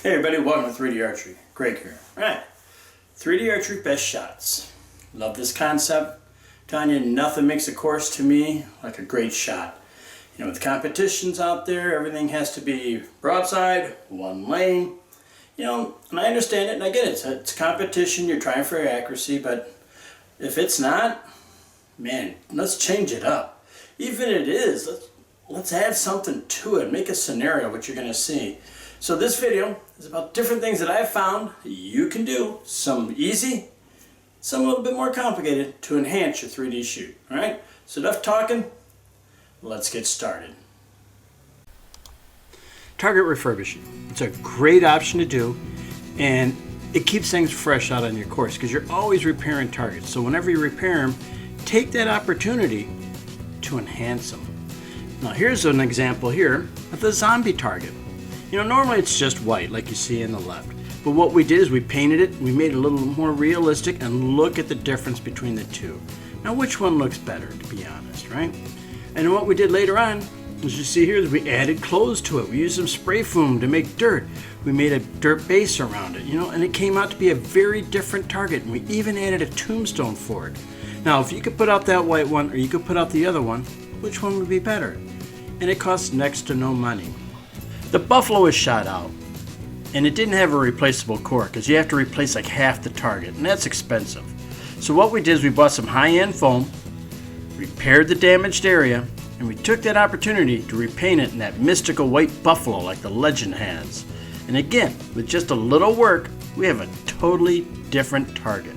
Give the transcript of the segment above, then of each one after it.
Hey everybody, welcome to 3D Archery. Greg here. Alright, 3D Archery best shots. Love this concept. Telling you, nothing makes a course to me like a great shot. You know, with competitions out there, everything has to be broadside, one lane. You know, and I understand it and I get it. It's competition, you're trying for accuracy, but if it's not, man, let's change it up. Even if it is, let's add something to it. Make a scenario, what you're going to see. So this video is about different things that I've found you can do, some easy, some a little bit more complicated, to enhance your 3D shoot. Alright, so enough talking, let's get started. Target refurbishing. It's a great option to do, and it keeps things fresh out on your course because you're always repairing targets. So whenever you repair them, take that opportunity to enhance them. Now here's an example here of the zombie target. You know, normally it's just white like you see in the left. But what we did is we painted it, we made it a little more realistic, and look at the difference between the two. Now which one looks better, to be honest, right? And what we did later on, as you see here, is we added clothes to it. We used some spray foam to make dirt. We made a dirt base around it, you know, and it came out to be a very different target. And we even added a tombstone for it. Now if you could put out that white one or you could put out the other one, which one would be better? And it costs next to no money. The buffalo is shot out, and it didn't have a replaceable core because you have to replace like half the target, and that's expensive. So what we did is we bought some high-end foam, repaired the damaged area, and we took that opportunity to repaint it in that mystical white buffalo like the legend has. And again, with just a little work, we have a totally different target.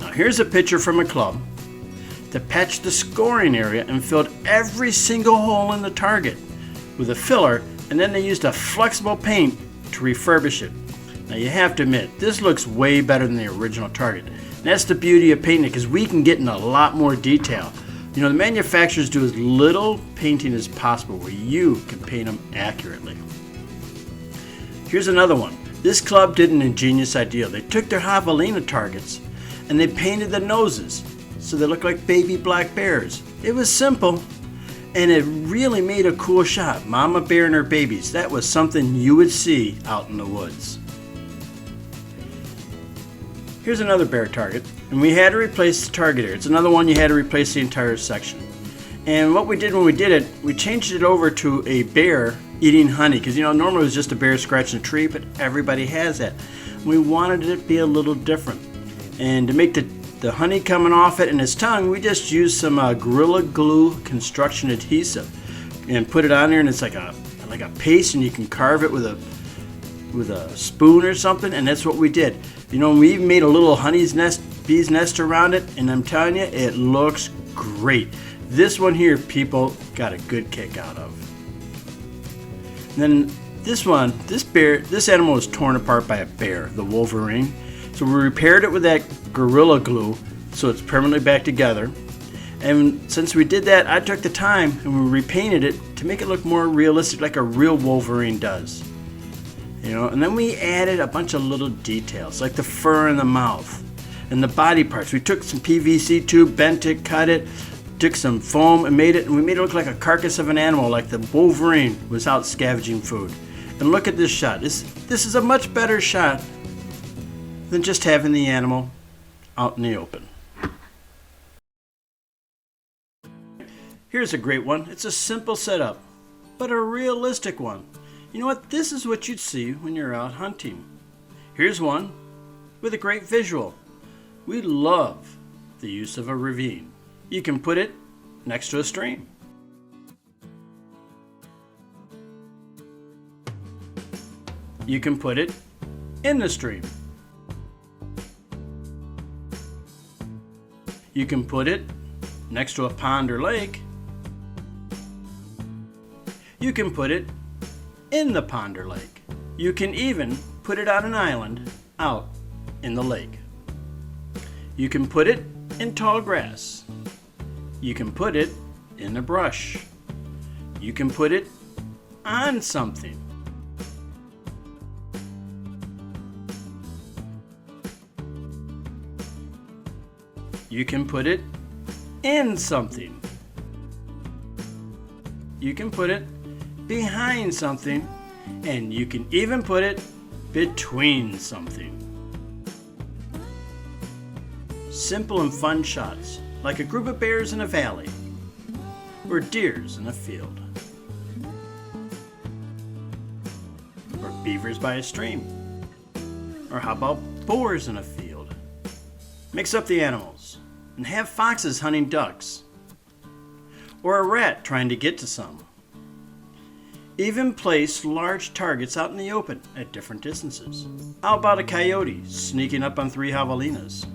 Now here's a picture from a club that patched the scoring area and filled every single hole in the target with a filler, and then they used a flexible paint to refurbish it. Now you have to admit, this looks way better than the original target. And that's the beauty of painting it, because we can get in a lot more detail. You know, the manufacturers do as little painting as possible where you can paint them accurately. Here's another one. This club did an ingenious idea. They took their javelina targets and they painted the noses so they look like baby black bears. It was simple, and it really made a cool shot. Mama bear and her babies. That was something you would see out in the woods. Here's another bear target, and we had to replace the target area. It's another one you had to replace the entire section. And what we did when we did it, we changed it over to a bear eating honey, because you know normally it was just a bear scratching a tree, but everybody has that. We wanted it to be a little different, and to make the honey coming off it and his tongue, we just used some Gorilla Glue construction adhesive and put it on there, and it's like a paste, and you can carve it with a spoon or something, and that's what we did. You know, we even made a little bee's nest around it, and I'm telling you, it looks great. This one here, people got a good kick out of. And then this animal was torn apart by a bear, the Wolverine. So we repaired it with that Gorilla Glue so it's permanently back together. And since we did that, I took the time and we repainted it to make it look more realistic like a real Wolverine does. You know, and then we added a bunch of little details like the fur in the mouth and the body parts. We took some PVC tube, bent it, cut it, took some foam and we made it look like a carcass of an animal, like the Wolverine was out scavenging food. And look at this shot. This is a much better shot than just having the animal out in the open. Here's a great one. It's a simple setup, but a realistic one. You know what? This is what you'd see when you're out hunting. Here's one with a great visual. We love the use of a ravine. You can put it next to a stream. You can put it in the stream. You can put it next to a pond or lake. You can put it in the pond or lake. You can even put it on an island out in the lake. You can put it in tall grass. You can put it in the brush. You can put it on something. You can put it in something. You can put it behind something, And you can even put it between something. Simple and fun shots, like a group of bears in a valley, or deers in a field, or beavers by a stream, or how about boars in a field? Mix up the animals and have foxes hunting ducks, or a rat trying to get to some. Even place large targets out in the open at different distances. How about a coyote sneaking up on 3 javelinas?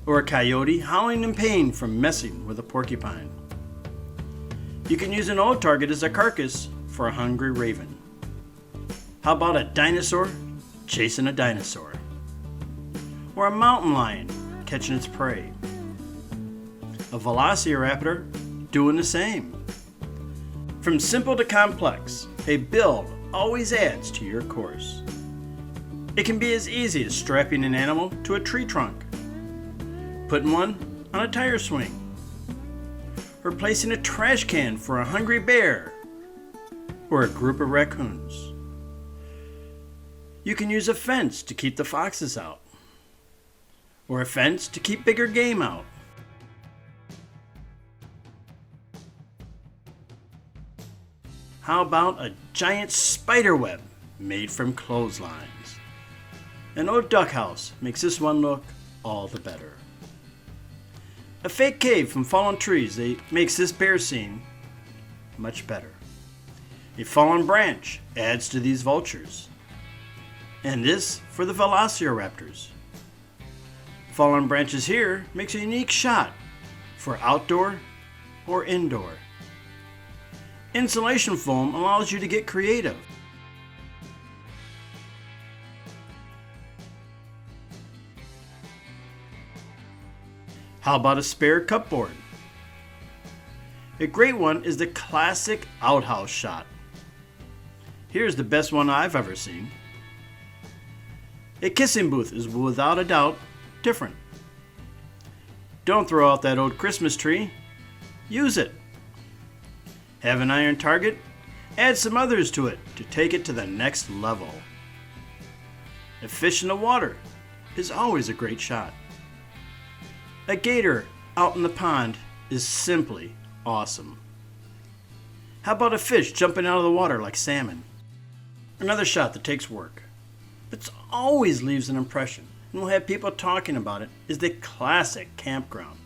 Or a coyote howling in pain from messing with a porcupine. You can use an old target as a carcass for a hungry raven. How about a dinosaur chasing a dinosaur? Or a mountain lion catching its prey? A velociraptor doing the same. From simple to complex, a build always adds to your course. It can be as easy as strapping an animal to a tree trunk, putting one on a tire swing, or placing a trash can for a hungry bear or a group of raccoons. You can use a fence to keep the foxes out, or a fence to keep bigger game out. How about a giant spider web made from clotheslines? An old duck house makes this one look all the better. A fake cave from fallen trees makes this bear scene much better. A fallen branch adds to these vultures. And this for the velociraptors. Fallen branches here makes a unique shot for outdoor or indoor. Insulation foam allows you to get creative. How about a spare cupboard? A great one is the classic outhouse shot. Here's the best one I've ever seen. A kissing booth is without a doubt different. Don't throw out that old Christmas tree. Use it. Have an iron target? Add some others to it to take it to the next level. A fish in the water is always a great shot. A gator out in the pond is simply awesome. How about a fish jumping out of the water like salmon? Another shot that takes work, but always leaves an impression and will have people talking about it is the classic campground.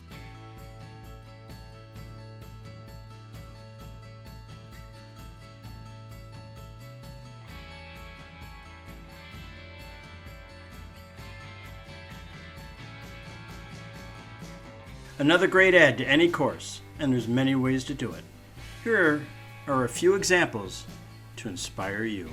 Another great add to any course, and there's many ways to do it. Here are a few examples to inspire you.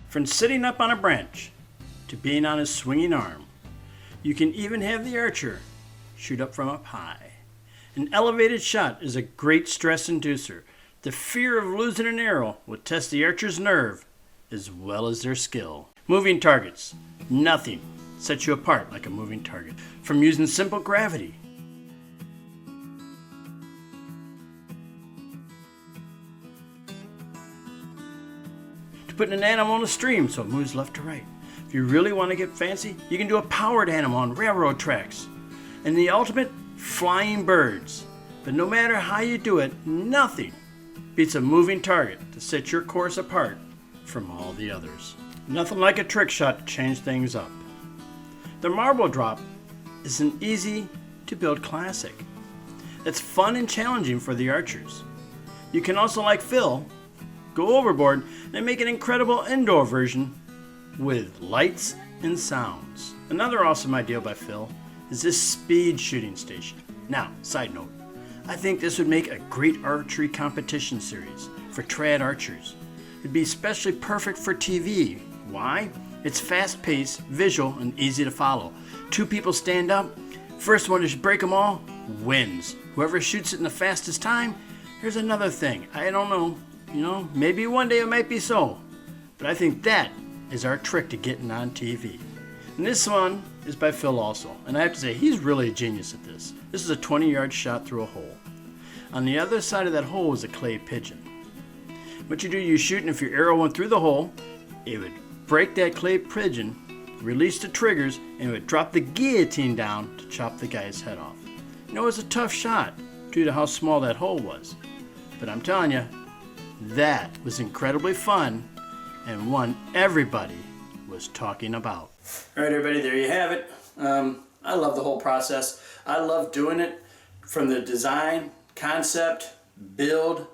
From sitting up on a branch to being on a swinging arm, you can even have the archer shoot up from up high. An elevated shot is a great stress inducer. The fear of losing an arrow will test the archer's nerve as well as their skill. Moving targets. Nothing sets you apart like a moving target. From using simple gravity, putting an animal in a stream so it moves left to right. If you really want to get fancy, you can do a powered animal on railroad tracks. And the ultimate, flying birds. But no matter how you do it, nothing beats a moving target to set your course apart from all the others. Nothing like a trick shot to change things up. The marble drop is an easy to build classic. It's fun and challenging for the archers. You can also, like Phil, go overboard and make an incredible indoor version with lights and sounds. Another awesome idea by Phil is this speed shooting station. Now, side note, I think this would make a great archery competition series for trad archers. It'd be especially perfect for TV. Why? It's fast-paced, visual, and easy to follow. 2 people stand up. First one to break them all wins. Whoever shoots it in the fastest time. Here's another thing. I don't know. Maybe one day it might be so. But I think that is our trick to getting on TV. And this one is by Phil also. And I have to say, he's really a genius at this. This is a 20-yard shot through a hole. On the other side of that hole is a clay pigeon. What you do, you shoot, and if your arrow went through the hole, it would break that clay pigeon, release the triggers, and it would drop the guillotine down to chop the guy's head off. It was a tough shot due to how small that hole was. But I'm telling you, that was incredibly fun and one everybody was talking about. All right, everybody, there you have it. I love the whole process. I love doing it from the design, concept, build,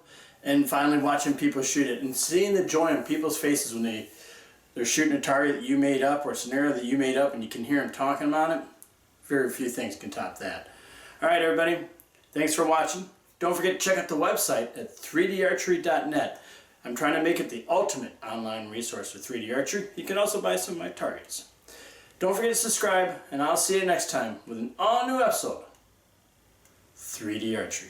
and finally watching people shoot it and seeing the joy on people's faces when they're shooting a target that you made up or a scenario that you made up and you can hear them talking about it. Very few things can top that. All right, everybody, thanks for watching. Don't forget to check out the website at 3darchery.net. I'm trying to make it the ultimate online resource for 3D archery. You can also buy some of my targets. Don't forget to subscribe, and I'll see you next time with an all-new episode of 3D Archery.